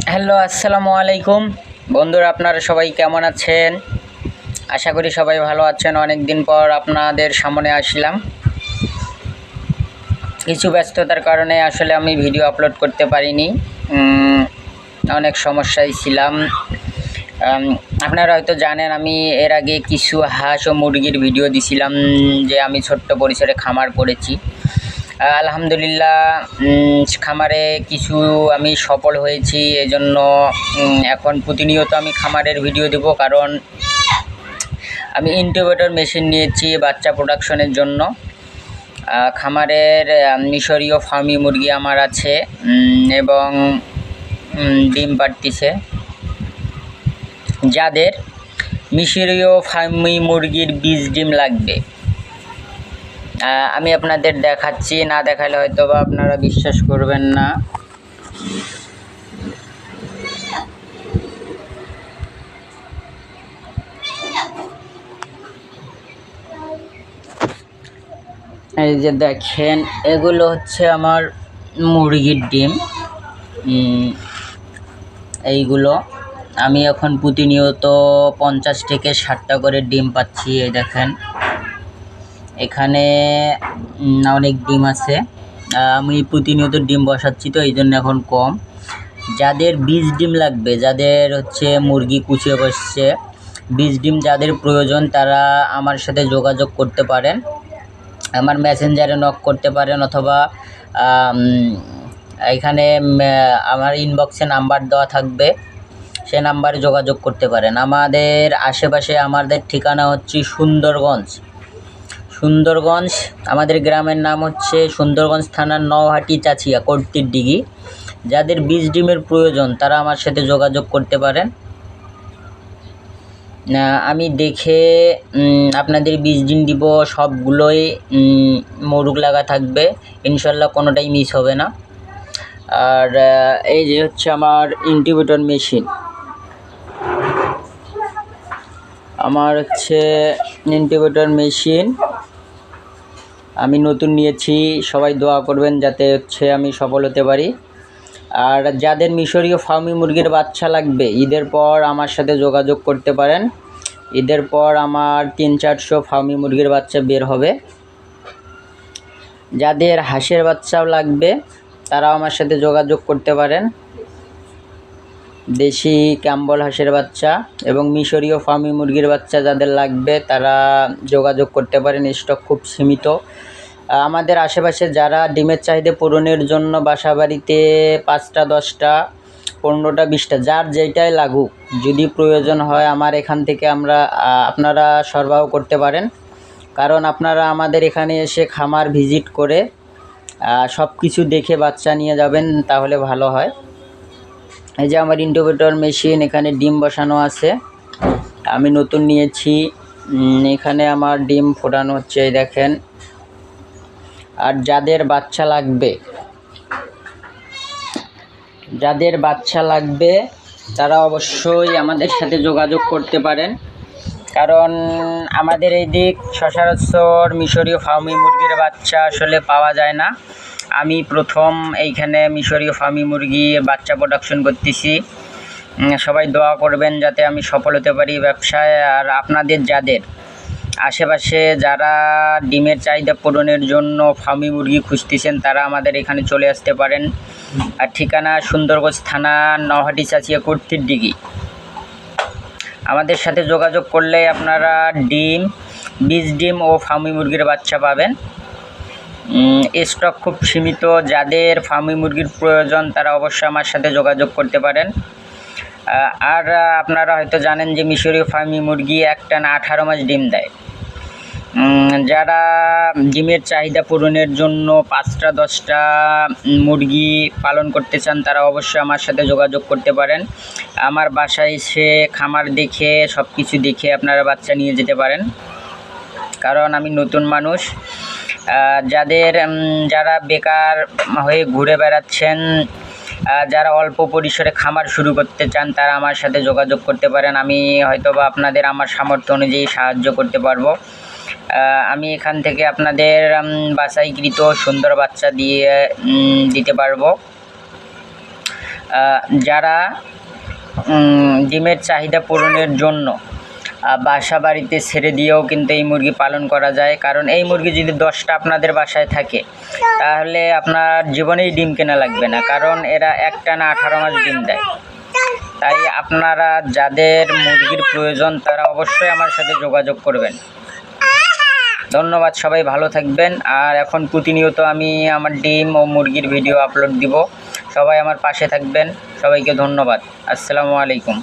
Hello, আসসালামু আলাইকুম বন্ধুরা, আপনারা সবাই কেমন আছেন? আশা করি সবাই ভালো আছেন। অনেক দিন পর আপনাদের সামনে আসলাম। কিছু ব্যস্ততার কারণে আসলে আমি ভিডিও আপলোড করতে পারিনি। অনেক সমস্যায় ছিলাম। আপনারা হয়তো জানেন, আমি এর আগে কিছু হাঁস ও মুরগির ভিডিও দিছিলাম যে আমি ছোট্ট পরিসরে খামার করেছি। আলহামদুলিল্লাহ, খামারে কিছু আমি সফল হয়েছি। এজন্য এখন প্রতিনিয়ত আমি খামারের ভিডিও দেব, কারণ আমি ইনকিউবেটর মেশিন নিয়েছি বাচ্চা প্রোডাকশনের জন্য। খামারের মিশরীয় ফার্মি মুরগি আমার আছে এবং ডিম পাড়তিছে। যাদের মিশরীয় ফার্মি মুরগির বীজ ডিম লাগবে, আমি আপনাদের দেখাচ্ছি। না দেখালে হয়তো বা আপনারা বিশ্বাস করবেন না। এই যে দেখেন, এগুলো হচ্ছে আমার মুরগির ডিম। এইগুলো আমি এখন প্রতিনিয়ত 50 থেকে 60টা করে ডিম পাচ্ছি। এই দেখেন, এখানে অনেক ডিম আছে। আমি প্রতিনিয়ত ডিম বসাচ্ছি, তো এই জন্য এখন কম। যাদের বীজ ডিম লাগবে, যাদের হচ্ছে মুরগি কুচিয়ে বসছে, বীজ ডিম যাদের প্রয়োজন, তারা আমার সাথে যোগাযোগ করতে পারেন। আমার মেসেঞ্জারে নক করতে পারেন, অথবা এখানে আমার ইনবক্সে নাম্বার দেওয়া থাকবে, সে নাম্বারে যোগাযোগ করতে পারেন। আমাদের আশেপাশে আমাদের ঠিকানা হচ্ছে সুন্দরগঞ্জ। আমাদের গ্রামের নাম হচ্ছে সুন্দরগঞ্জ থানার নওহাটি চাচিয়া কর্তির ডিগি। যাদের বীজ ডিমের প্রয়োজন, তারা আমার সাথে যোগাযোগ করতে পারেন। আমি দেখে আপনাদের বীজ ডিম দিব। সবগুলোই মোরগ লাগা থাকবে, ইনশাল্লাহ কোনোটাই মিস হবে না। আর এই যে হচ্ছে আমার ইনকিউবেটর মেশিন। আমার হচ্ছে ইনকিউবেটর মেশিন আমি নতুন নিয়েছি। সবাই দোয়া করবেন যাতে হচ্ছে আমি সফল হতে পারি। আর যাদের মিশরীয় ফার্মি মুরগির বাচ্চা লাগবে, ঈদের পর আমার সাথে যোগাযোগ করতে পারেন। ঈদের পর আমার 300-400 ফার্মি মুরগির বাচ্চা বের হবে। যাদের হাঁসের বাচ্চাও লাগবে, তারাও আমার সাথে যোগাযোগ করতে পারেন। দেশি ক্যাম্বল হাঁসের বাচ্চা এবং মিশরীয় ফার্মি মুরগির বাচ্চা যাদের লাগবে, তারা যোগাযোগ করতে পারেন। স্টক খুব সীমিত। আমাদের আশেপাশে যারা ডিমের চাহিদা পূরণের জন্য বাসা বাড়িতে 5টা 10টা 15টা 20টা যার যেটাই লাগুক, যদি প্রয়োজন হয় আমার এখান থেকে আপনারা সরবরাহ করতে পারেন। কারণ আপনারা আমাদের এখানে এসে খামার ভিজিট করে সব কিছু দেখে বাচ্চা নিয়ে যাবেন, তাহলে ভালো হয়। এই যে আমার ইনকিউবেটর মেশিন, এখানে ডিম বসানো আছে, আমি নতুন নিয়েছি। এখানে আমার ডিম ফোটানো হচ্ছে, এই দেখেন। আর যাদের বাচ্চা লাগবে তারা অবশ্যই আমাদের সাথে যোগাযোগ করতে পারেন। কারণ আমাদের এই দিক সচরাচর মিশরীয় ফার্মি মুরগির বাচ্চা আসলে পাওয়া যায় না। আমি প্রথম এইখানে মিশরীয় ফার্মি মুরগি বাচ্চা প্রোডাকশন করতেছি। সবাই দোয়া করবেন যাতে আমি সফল হতে পারি ব্যবসায়। আর আপনাদের যাদের আশেপাশে যারা ডিমের চাহিদা পূরণের জন্য ফার্মি মুরগি খুঁজতেছেন, তারা আমাদের এখানে চলে আসতে পারেন। আর ঠিকানা সুন্দরগঞ্জ থানা নওহাটি চাচিয়া কর্তির ডিগি। আমাদের সাথে যোগাযোগ করলে আপনারা বীজ ডিম ও ফার্মি মুরগির বাচ্চা পাবেন। স্টক খুব সীমিত। যাদের ফার্মি মুরগির প্রয়োজন, তারা অবশ্যই আমার সাথে যোগাযোগ করতে পারেন। আর আপনারা হয়তো জানেন যে মিশরীয় ফার্মি মুরগি একটানা 18 মাস ডিম দেয়। যারা ডিমের চাহিদা পূরণের জন্য 5টা 10টা মুরগি পালন করতে চান, তারা অবশ্যই আমার সাথে যোগাযোগ করতে পারেন। আমার বাসায় এসে খামার দেখে সব কিছু দেখে আপনারা বাচ্চা নিয়ে যেতে পারেন। কারণ আমি নতুন মানুষ। যারা বেকার হয়ে ঘুরে বেড়াচ্ছেন, যারা অল্প পরিসরে খামার শুরু করতে চান, তারা আমার সাথে যোগাযোগ করতে পারেন। আমি হয়তোবা আপনাদের আমার সামর্থ্য অনুযায়ী সাহায্য করতে পারবো। আমি এখান থেকে আপনাদের বাছাইকৃত সুন্দর বাচ্চা দিতে পারবো। যারা ডিমের চাহিদা পূরণের জন্য বাসা বাড়িতে ছেড়ে দিয়েও কিন্তু এই মুরগি পালন করা যায়। কারণ এই মুরগি যদি 10টা আপনাদের বাসায় থাকে তাহলে আপনার জীবনেই ডিম কেনা লাগবে না, কারণ এরা একটানা 18 মাস ডিম দেয়। তাই আপনারা যাদের মুরগির প্রয়োজন তারা অবশ্যই আমার সাথে যোগাযোগ করবেন। ধন্যবাদ, সবাই ভালো থাকবেন। আর এখন প্রতিনিয়ত আমি আমার ডিম ও মুরগির ভিডিও আপলোড দিব। সবাই আমার পাশে থাকবেন। সবাইকে ধন্যবাদ। আসসালামু আলাইকুম।